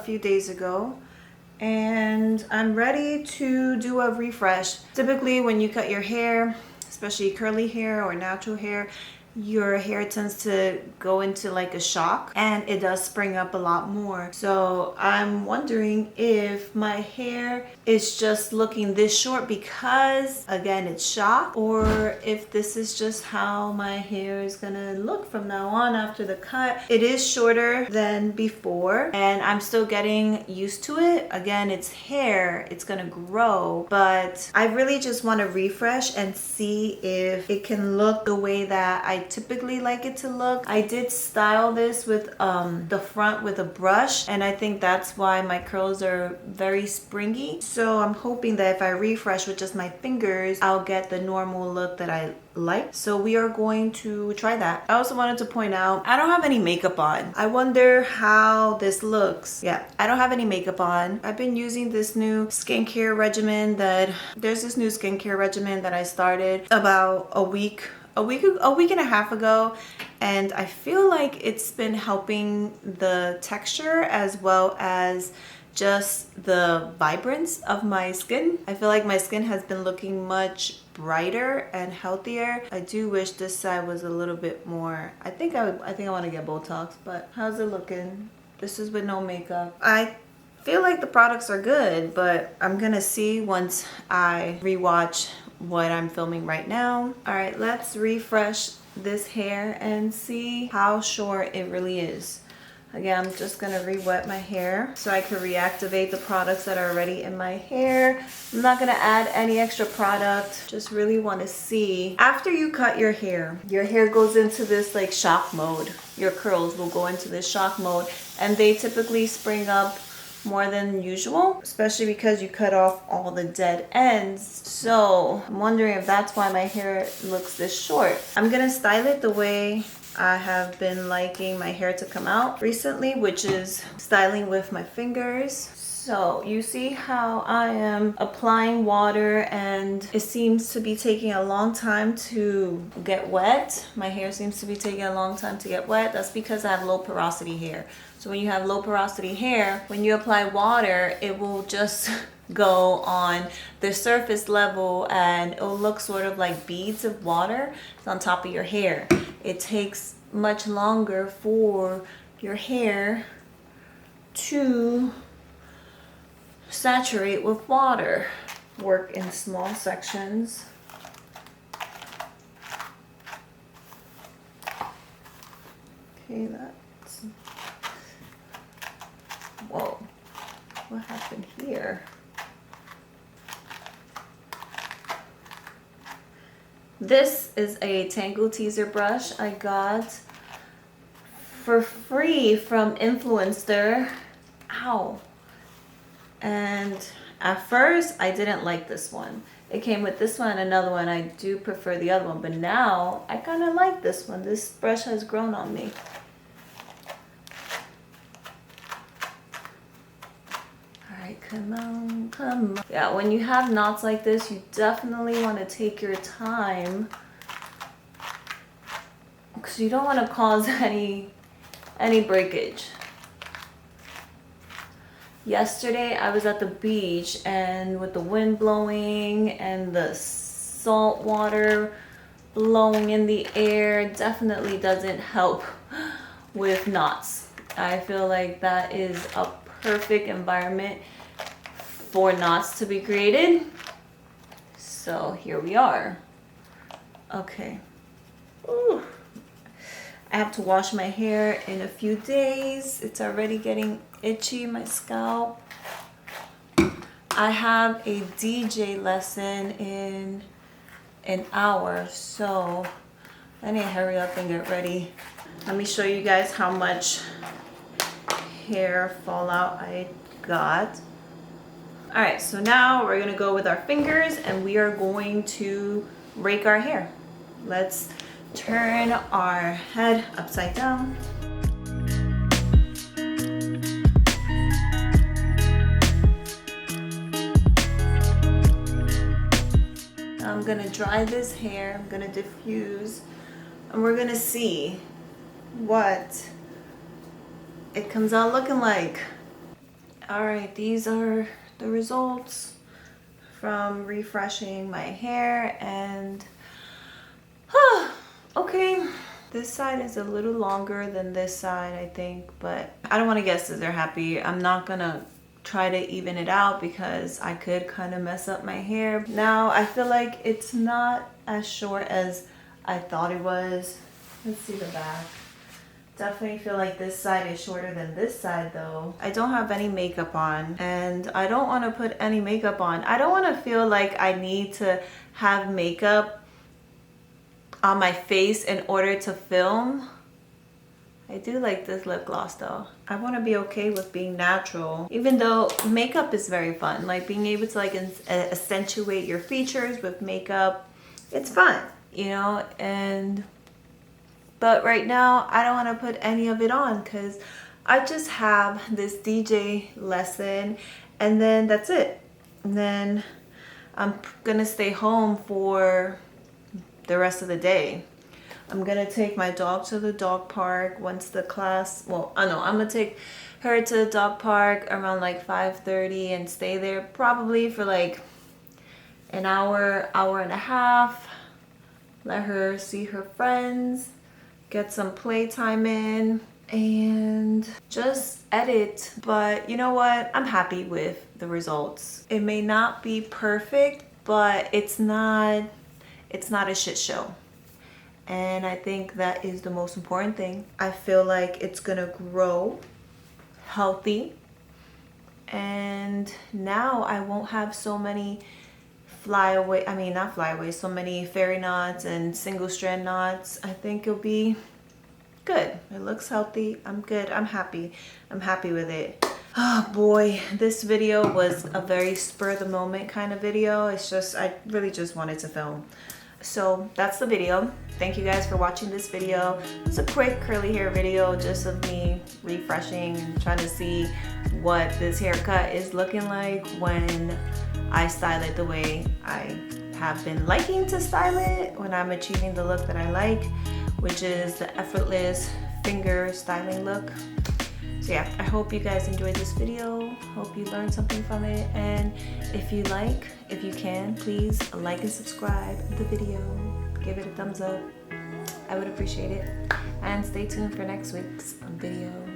few days ago, and I'm ready to do a refresh. Typically when you cut your hair, especially curly hair or natural hair, your hair tends to go into like a shock and it does spring up a lot more. So I'm wondering if my hair is just looking this short because again it's shock, or if this is just how my hair is gonna look from now on after the cut. It is shorter than before and I'm still getting used to it. Again, it's hair, it's gonna grow, but I really just want to refresh and see if it can look the way that I typically like it to look. I did style this with the front with a brush, and I think that's why my curls are very springy. So I'm hoping that if I refresh with just my fingers, I'll get the normal look that I like. So we are going to try that. I also wanted to point out, I don't have any makeup on. I wonder how this looks. Yeah, I don't have any makeup on. I've been using this new skincare regimen that I started about a week and a half ago, and I feel like it's been helping the texture as well as just the vibrance of my skin. I feel like my skin has been looking much brighter and healthier. I do wish this side was a little bit more. I think I want to get Botox, but how's it looking? This is with no makeup. I feel like the products are good, but I'm gonna see once I rewatch what I'm filming right now. All right, let's refresh this hair and see how short it really is. Again, I'm just gonna re-wet my hair so I can reactivate the products that are already in my hair. I'm not gonna add any extra product. Just really wanna see. After you cut your hair goes into this like shock mode. Your curls will go into this shock mode, and they typically spring up more than usual, especially because you cut off all the dead ends. So I'm wondering if that's why my hair looks this short. I'm gonna style it the way I have been liking my hair to come out recently, which is styling with my fingers. So you see how I am applying water and it seems to be taking a long time to get wet. My hair seems to be taking a long time to get wet. That's because I have low porosity hair. So when you have low porosity hair, when you apply water, it will just go on the surface level and it'll look sort of like beads of water on top of your hair. It takes much longer for your hair to saturate with water. Work in small sections. Okay, that's... Whoa, what happened here? This is a Tangle Teaser brush I got for free from Influencer. Ow. And at first I didn't like this one. It came with this one and another one. I do prefer the other one, but now I kind of like this one. This brush has grown on me. Come on, come on. Yeah, when you have knots like this, you definitely want to take your time because you don't want to cause any breakage. Yesterday, I was at the beach, and with the wind blowing and the salt water blowing in the air, definitely doesn't help with knots. I feel like that is a perfect environment for knots to be created. So here we are. Okay. Ooh. I have to wash my hair in a few days. It's already getting itchy, my scalp. I have a DJ lesson in an hour, so I need to hurry up and get ready. Let me show you guys how much hair fallout I got. All right, so now we're gonna go with our fingers and we are going to rake our hair. Let's turn our head upside down. I'm gonna dry this hair, I'm gonna diffuse, and we're gonna see what it comes out looking like. All right, these are the results from refreshing my hair, and okay, this side is a little longer than this side, I think, but I don't want to guess that they're happy. I'm not gonna try to even it out because I could kind of mess up my hair. Now I feel like it's not as short as I thought it was. Let's see the back. Definitely feel like this side is shorter than this side though. I don't have any makeup on, and I don't want to put any makeup on. I don't want to feel like I need to have makeup on my face in order to film. I do like this lip gloss though. I want to be okay with being natural, even though makeup is very fun. Like being able to like accentuate your features with makeup, it's fun, you know. But right now I don't want to put any of it on because I just have this DJ lesson, and then that's it. And then I'm gonna stay home for the rest of the day. I'm gonna take my dog to the dog park once the class, well, I know I'm gonna take her to the dog park around like 5:30 and stay there probably for like an hour, hour and a half. Let her see her friends, get some playtime in, and just edit. But you know what? I'm happy with the results. It may not be perfect, but it's not a shit show. And I think that is the most important thing. I feel like it's gonna grow healthy, and now I won't have so many so many fairy knots and single strand knots. I think it'll be good. It looks healthy. I'm good. I'm happy with it. Oh boy, this video was a very spur of the moment kind of video. It's just, I really just wanted to film. So that's the video. Thank you guys for watching this video. It's a quick curly hair video just of me refreshing and trying to see what this haircut is looking like when I style it the way I have been liking to style it, when I'm achieving the look that I like, which is the effortless finger styling look. So yeah, I hope you guys enjoyed this video. Hope you learned something from it. And if you can, please like and subscribe the video. Give it a thumbs up. I would appreciate it. And stay tuned for next week's video.